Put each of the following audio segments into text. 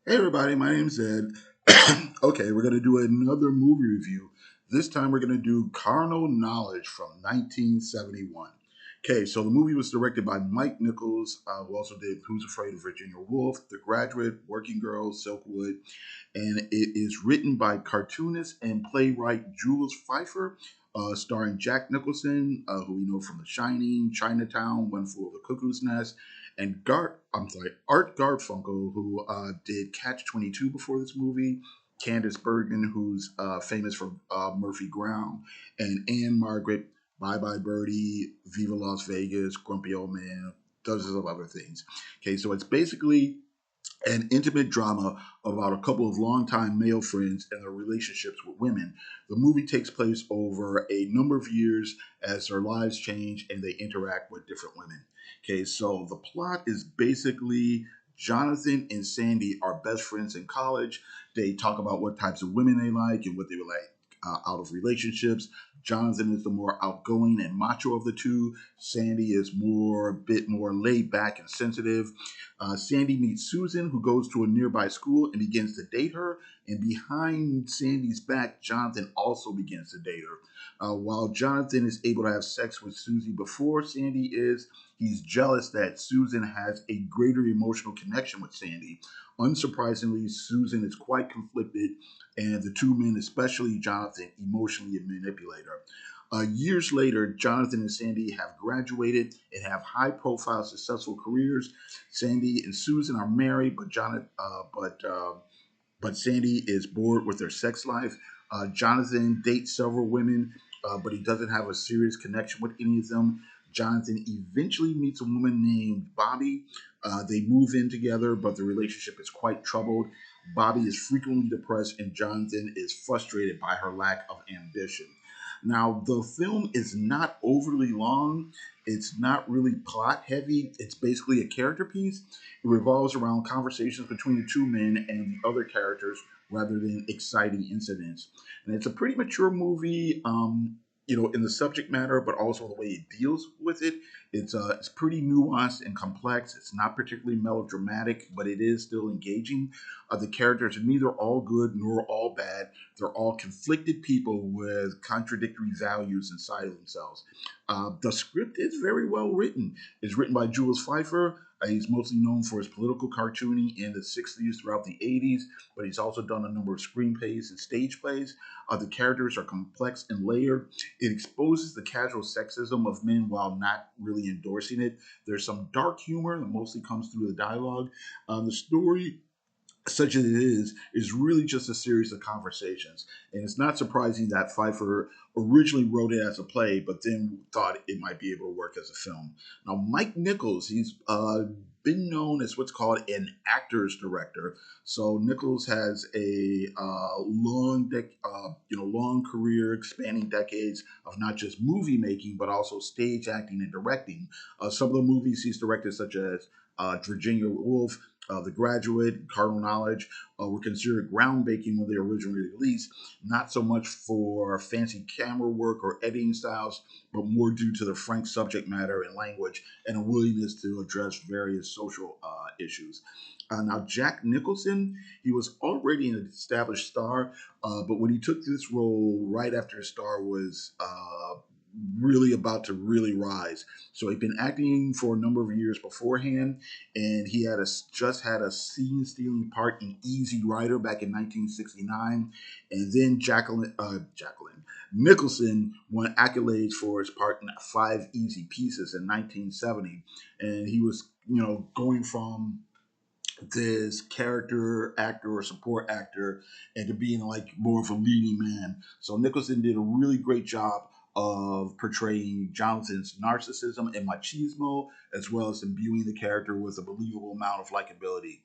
Hey everybody, my name's Ed. Okay, we're gonna do another movie review. This time we're gonna do Carnal Knowledge from 1971. Okay, so the movie was directed by Mike Nichols, who also did Who's Afraid of Virginia Woolf, The Graduate, Working Girls, Silkwood, and it is written by cartoonist and playwright Jules Pfeiffer, starring Jack Nicholson, who we know from The Shining, Chinatown, One Flew Over the Cuckoo's Nest, and Art Garfunkel, who did Catch 22 before this movie. Candice Bergen, who's famous for Murphy Brown, and Anne Margaret, Bye Bye Birdie, Viva Las Vegas, Grumpy Old Man, dozens of other things. Okay, so it's basically an intimate drama about a couple of longtime male friends and their relationships with women. The movie takes place over a number of years as their lives change and they interact with different women. Okay, so the plot is basically Jonathan and Sandy are best friends in college. They talk about what types of women they like and what they would like out of relationships. Jonathan is the more outgoing and macho of the two. Sandy is a bit more laid back and sensitive. Sandy meets Susan, who goes to a nearby school and begins to date her. And behind Sandy's back, Jonathan also begins to date her. While Jonathan is able to have sex with Susie before Sandy is, he's jealous that Susan has a greater emotional connection with Sandy. Unsurprisingly, Susan is quite conflicted, and the two men, especially Jonathan, emotionally manipulate her. Years later, Jonathan and Sandy have graduated and have high-profile, successful careers. Sandy and Susan are married, but Sandy is bored with their sex life. Jonathan dates several women, but he doesn't have a serious connection with any of them. Jonathan eventually meets a woman named Bobby. They move in together, but the relationship is quite troubled. Bobby is frequently depressed, and Jonathan is frustrated by her lack of ambition. Now, the film is not overly long. It's not really plot heavy. It's basically a character piece. It revolves around conversations between the two men and the other characters rather than exciting incidents. And it's a pretty mature movie, in the subject matter, but also the way it deals with it. It's pretty nuanced and complex. It's not particularly melodramatic, but it is still engaging. The characters are neither all good nor all bad. They're all conflicted people with contradictory values inside of themselves. The script is very well written. It's written by Jules Pfeiffer. He's mostly known for his political cartooning in the 60s throughout the 80s, but he's also done a number of screenplays and stage plays. The characters are complex and layered. It exposes the casual sexism of men while not really endorsing it. There's some dark humor that mostly comes through the dialogue. The story, such as it is really just a series of conversations. And it's not surprising that Pfeiffer originally wrote it as a play, but then thought it might be able to work as a film. Now, Mike Nichols, he's been known as what's called an actor's director. So Nichols has a long career, spanning decades of not just movie making, but also stage acting and directing. Some of the movies he's directed, such as Virginia Woolf, The Graduate, Carnal Knowledge, were considered groundbreaking when they were originally released, not so much for fancy camera work or editing styles, but more due to the frank subject matter and language and a willingness to address various social issues. Now, Jack Nicholson, he was already an established star, but when he took this role right after his star was really about to really rise. So he'd been acting for a number of years beforehand, and he just had a scene-stealing part in Easy Rider back in 1969, and then Jacqueline Nicholson won accolades for his part in Five Easy Pieces in 1970, and he was going from this character actor or support actor and to being like more of a leading man. So Nicholson did a really great job of portraying Jonathan's narcissism and machismo, as well as imbuing the character with a believable amount of likability.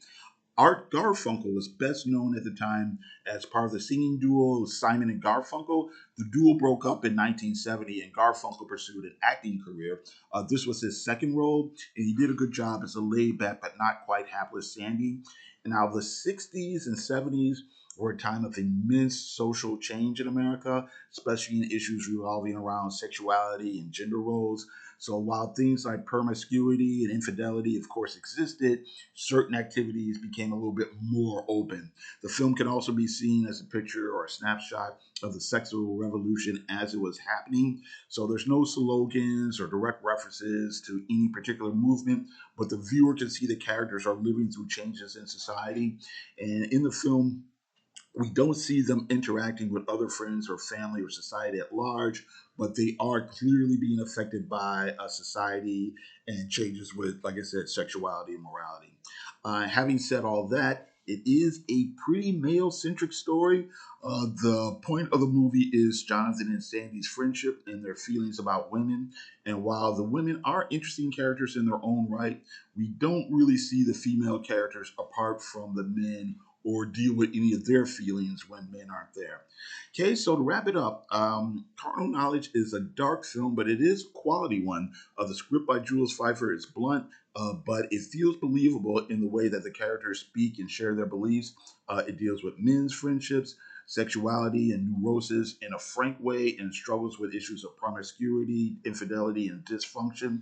Art Garfunkel was best known at the time as part of the singing duo Simon and Garfunkel. The duo broke up in 1970 and Garfunkel pursued an acting career. This was his second role, and he did a good job as a laid back but not quite hapless Sandy. And now the 60s and 70s were a time of immense social change in America, especially in issues revolving around sexuality and gender roles. So while things like promiscuity and infidelity, of course, existed, certain activities became a little bit more open. The film can also be seen as a picture or a snapshot of the sexual revolution as it was happening. So there's no slogans or direct references to any particular movement, but the viewer can see the characters are living through changes in society. And in the film, we don't see them interacting with other friends or family or society at large, but they are clearly being affected by a society and changes with, like I said, sexuality and morality. Having said all that, it is a pretty male centric story. The point of the movie is Jonathan and Sandy's friendship and their feelings about women. And while the women are interesting characters in their own right, we don't really see the female characters apart from the men or deal with any of their feelings when men aren't there. Okay, so to wrap it up, Carnal Knowledge is a dark film, but it is a quality one. The script by Jules Pfeiffer is blunt, but it feels believable in the way that the characters speak and share their beliefs. It deals with men's friendships, sexuality, and neurosis in a frank way and struggles with issues of promiscuity, infidelity, and dysfunction.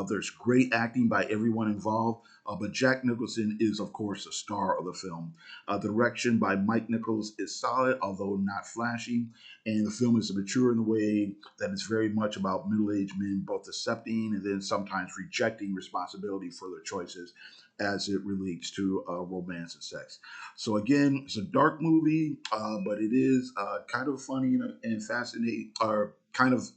There's great acting by everyone involved, but Jack Nicholson is, of course, the star of the film. The direction by Mike Nichols is solid, although not flashy, and the film is mature in the way that it's very much about middle-aged men both accepting and then sometimes rejecting responsibility for their choices as it relates to romance and sex. So again, it's a dark movie, but it is kind of funny and fascinating, or kind of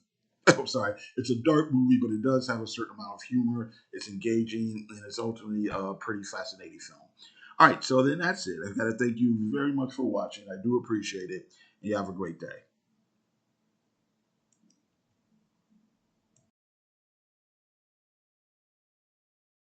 I'm sorry, it's a dark movie, but it does have a certain amount of humor. It's engaging, and it's ultimately a pretty fascinating film. All right, so then that's it. I got to thank you very much for watching. I do appreciate it. You have a great day.